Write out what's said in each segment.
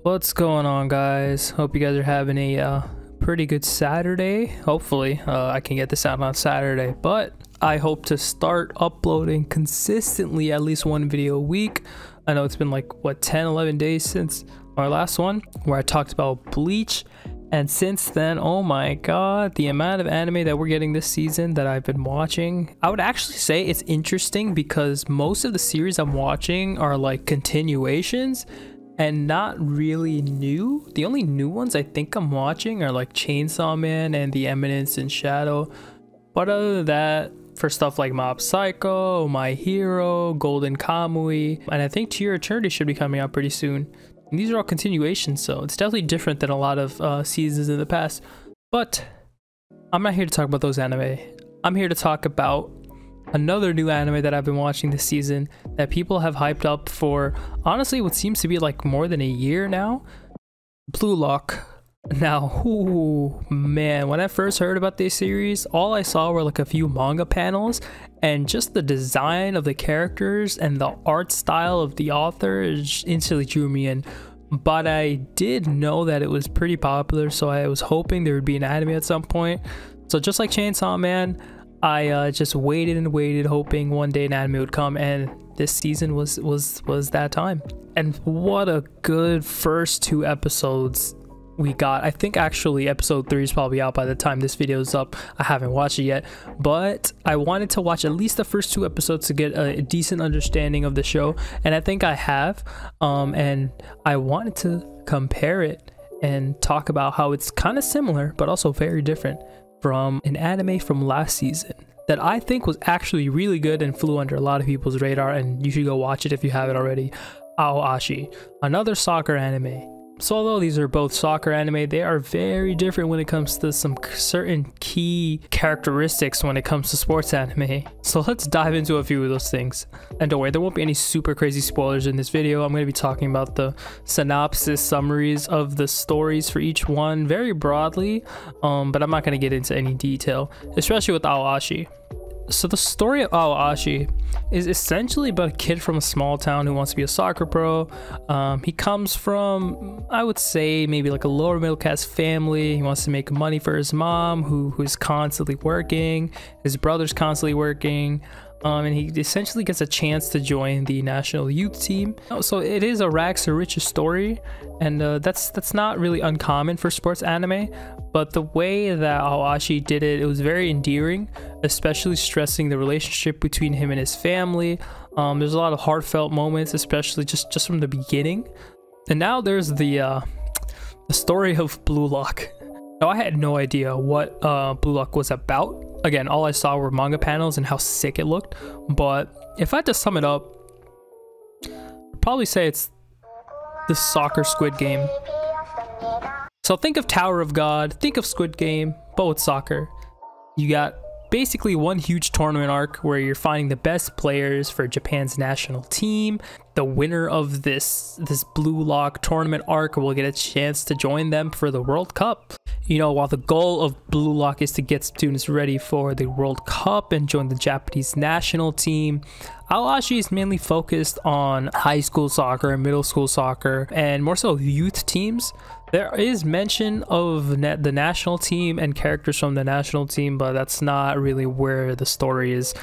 What's going on, guys? Hope you guys are having a pretty good Saturday. Hopefully I can get this out on Saturday, but I hope to start uploading consistently at least one video a week. I know it's been like what, 10-11 days since our last one where I talked about Bleach, and since then, oh my god, the amount of anime that we're getting this season that I've been watching, I would actually say it's interesting because most of the series I'm watching are like continuations and not really new. The only new ones I think I'm watching are like Chainsaw Man and The Eminence in Shadow. But other than that, for stuff like Mob Psycho, My Hero, Golden Kamui, and I think To Your Eternity should be coming out pretty soon. And these are all continuations, so it's definitely different than a lot of seasons in the past. But I'm not here to talk about those anime. I'm here to talk about another new anime that I've been watching this season that people have hyped up for honestly what seems to be like more than a year now. Blue Lock. Now, ooh, man, when I first heard about this series, all I saw were like a few manga panels, and just the design of the characters and the art style of the author instantly drew me in. But I did know that it was pretty popular, so I was hoping there would be an anime at some point. So just like Chainsaw Man, I just waited and waited, hoping one day an anime would come, and this season was that time. And what a good first 2 episodes we got. I think actually episode 3 is probably out by the time this video is up. I haven't watched it yet, but I wanted to watch at least the first 2 episodes to get a decent understanding of the show, and I think I have. And I wanted to compare it and talk about how it's kind of similar but also very different from an anime from last season that I think was actually really good and flew under a lot of people's radar, and you should go watch it if you haven't already. Ashi, another soccer anime. So although these are both soccer anime, they are very different when it comes to some certain key characteristics when it comes to sports anime. So let's dive into a few of those things. And don't worry, there won't be any super crazy spoilers in this video. I'm going to be talking about the synopsis summaries of the stories for each one very broadly, but I'm not going to get into any detail, especially with Ashi. So the story of Ashi is essentially about a kid from a small town who wants to be a soccer pro. He comes from, I would say, maybe like a lower middle class family. He wants to make money for his mom, who's constantly working. His brother's constantly working. And he essentially gets a chance to join the national youth team. So it is a rags to riches story, and that's not really uncommon for sports anime. But the way that Ashi did it, it was very endearing, especially stressing the relationship between him and his family. There's a lot of heartfelt moments, especially just from the beginning. And now there's the story of Blue Lock. Now, I had no idea what Blue Lock was about. Again, all I saw were manga panels and how sick it looked. But if I had to sum it up, I'd probably say it's the soccer Squid Game. So think of Tower of God, think of Squid Game, but with soccer. You got basically one huge tournament arc where you're finding the best players for Japan's national team. The winner of this Blue Lock tournament arc will get a chance to join them for the World Cup. You know, while the goal of Blue Lock is to get students ready for the World Cup and join the Japanese national team, Ashi is mainly focused on high school soccer and middle school soccer, and more so youth teams. There is mention of the national team and characters from the national team, but that's not really where the story is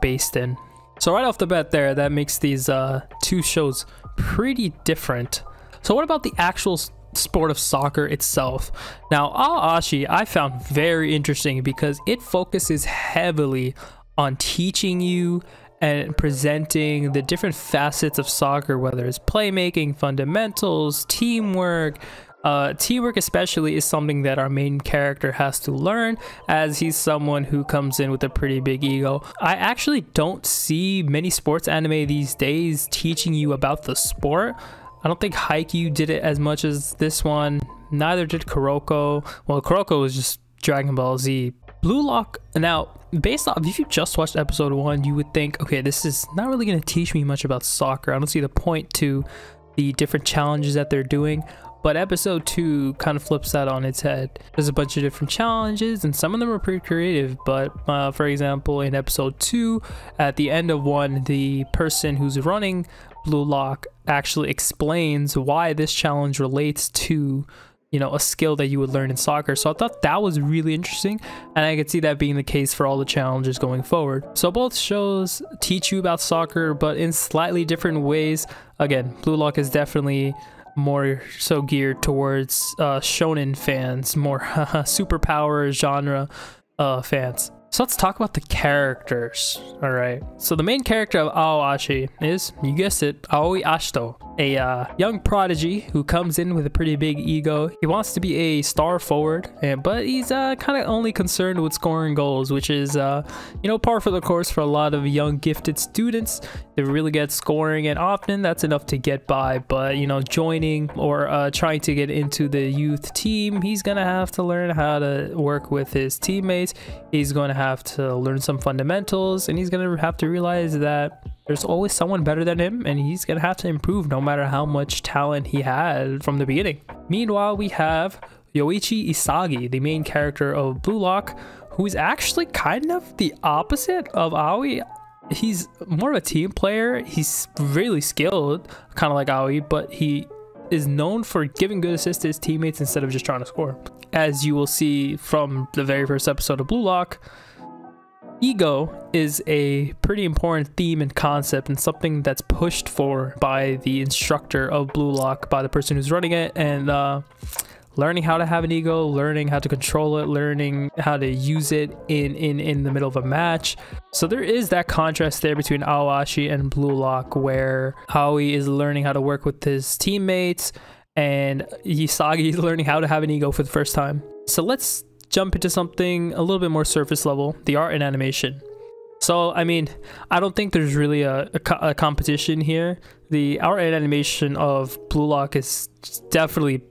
based in. So right off the bat there, that makes these 2 shows pretty different. So what about the actual sport of soccer itself? Now, Ashi I found very interesting because it focuses heavily on teaching you and presenting the different facets of soccer, whether it's playmaking, fundamentals, teamwork. Teamwork especially is something that our main character has to learn, as he's someone who comes in with a pretty big ego. I actually don't see many sports anime these days teaching you about the sport. I don't think Haikyuu did it as much as this one. Neither did Kuroko. Well, Kuroko was just Dragon Ball Z. Blue Lock, now, based off, if you just watched episode 1, you would think, okay, this is not really going to teach me much about soccer. I don't see the point to the different challenges that they're doing. But episode 2 kind of flips that on its head. There's a bunch of different challenges, and some of them are pretty creative. But for example, in episode 2, at the end of one, the person who's running Blue Lock actually explains why this challenge relates to, you know, a skill that you would learn in soccer. So I thought that was really interesting, and I could see that being the case for all the challenges going forward. So both shows teach you about soccer, but in slightly different ways. Again, Blue Lock is definitely more so geared towards shonen fans, more superpower genre fans. So let's talk about the characters. All right, so the main character of Ashi is, you guessed it, Aoi Ashito, a young prodigy who comes in with a pretty big ego. He wants to be a star forward, but he's kind of only concerned with scoring goals, which is you know, par for the course for a lot of young gifted students. They really get scoring, and often that's enough to get by. But you know, joining or trying to get into the youth team, he's gonna have to learn how to work with his teammates. He's going to have to learn some fundamentals, and he's going to have to realize that there's always someone better than him, and he's going to have to improve no matter how much talent he had from the beginning. Meanwhile, we have Yoichi Isagi, the main character of Blue Lock, who is actually kind of the opposite of Aoi. He's more of a team player. He's really skilled, kind of like Aoi, but he is known for giving good assists to his teammates instead of just trying to score. As you will see from the very first episode of Blue Lock, ego is a pretty important theme and concept, and something that's pushed for by the instructor of Blue Lock, by the person who's running it, and learning how to have an ego, learning how to control it, learning how to use it in the middle of a match. So there is that contrast there between Aoashi and Blue Lock, where Aoi is learning how to work with his teammates, and Isagi is learning how to have an ego for the first time. So let's jump into something a little bit more surface level, the art and animation. So, I mean, I don't think there's really a competition here. The art and animation of Blue Lock is definitely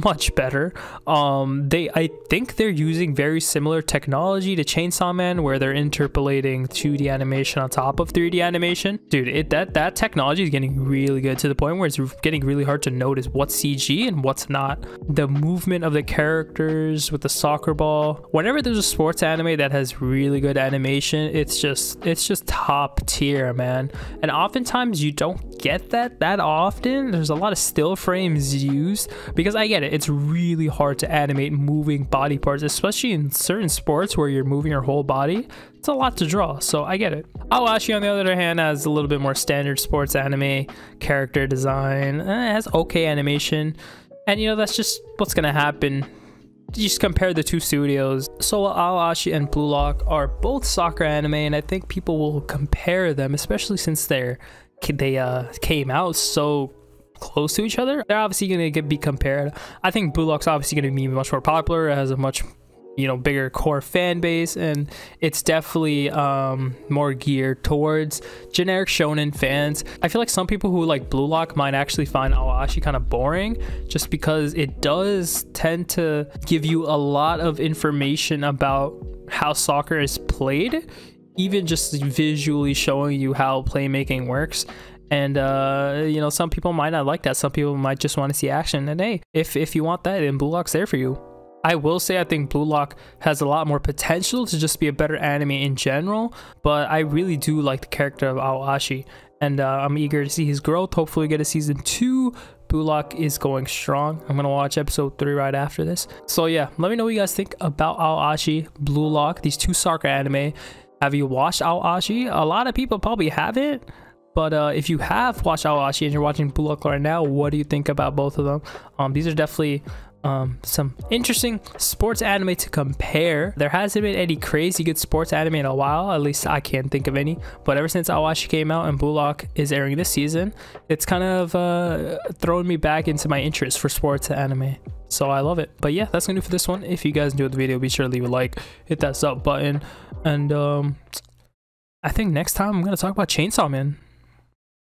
much better. I think they're using very similar technology to Chainsaw Man, where they're interpolating 2D animation on top of 3D animation. Dude, that technology is getting really good, to the point where it's getting really hard to notice what's CG and what's not. The movement of the characters with the soccer ball. Whenever there's a sports anime that has really good animation, it's just top tier, man. And oftentimes you don't get that often. There's a lot of still frames used, because I get it, it's really hard to animate moving body parts, especially in certain sports where you're moving your whole body. It's a lot to draw, so I get it. Aoashi, on the other hand, has a little bit more standard sports anime character design. It has okay animation, and you know, that's just what's gonna happen. You just compare the two studios. So Aoashi and Blue Lock are both soccer anime, and I think people will compare them, especially since they came out so close to each other. They're obviously going to be compared. I think Blue Lock's obviously going to be much more popular. It has a much, you know, bigger core fan base, and it's definitely more geared towards generic shonen fans. I feel like some people who like Blue Lock might actually find Aoashi kind of boring, just because it does tend to give you a lot of information about how soccer is played, even just visually showing you how playmaking works. And you know, some people might not like that. Some people might just want to see action, and hey, if you want that, then Blue Lock's there for you. I will say I think Blue Lock has a lot more potential to just be a better anime in general, but I really do like the character of Aoashi, and I'm eager to see his growth. Hopefully we get a season 2. Blue Lock is going strong. I'm gonna watch episode 3 right after this. So yeah, let me know what you guys think about Aoashi, Blue Lock, these two soccer anime. Have you watched Aoashi? A lot of people probably haven't. But if you have watched Aoashi and you're watching Blue Lock right now, what do you think about both of them? These are definitely some interesting sports anime to compare. There hasn't been any crazy good sports anime in a while, at least I can't think of any. But ever since Aoashi came out and Blue Lock is airing this season, it's kind of thrown me back into my interest for sports anime. So I love it. But yeah, that's gonna do for this one. If you guys enjoyed the video, be sure to leave a like, hit that sub button, and I think next time I'm gonna talk about Chainsaw Man.